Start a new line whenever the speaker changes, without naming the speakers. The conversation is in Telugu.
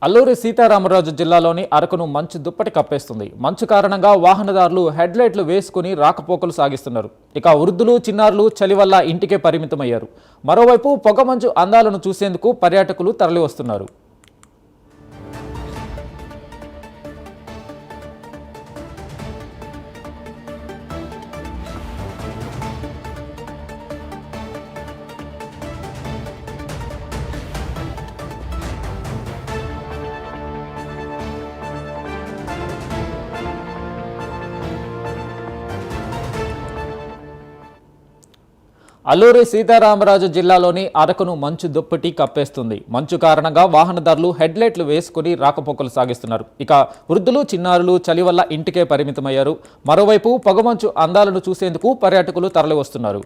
అల్లూరి సీతారామరాజు జిల్లాలోని అరకును మంచు దుప్పటి కప్పేస్తుంది. మంచు కారణంగా వాహనదారులు హెడ్లైట్లు వేసుకుని రాకపోకలు సాగిస్తున్నారు. ఇక వృద్ధులు, చిన్నారులు చలి వల్ల ఇంటికే పరిమితమయ్యారు. మరోవైపు పొగమంచు అందాలను చూసేందుకు పర్యాటకులు తరలివస్తున్నారు. అల్లూరి సీతారామరాజు జిల్లాలోని అరకును మంచు దుప్పటి కప్పేస్తుంది. మంచు కారణంగా వాహనదారులు హెడ్లైట్లు వేసుకుని రాకపోకలు సాగిస్తున్నారు. ఇక వృద్ధులు, చిన్నారులు చలి వల్ల ఇంటికే పరిమితమయ్యారు. మరోవైపు పొగమంచు అందాలను చూసేందుకు పర్యాటకులు తరలివస్తున్నారు.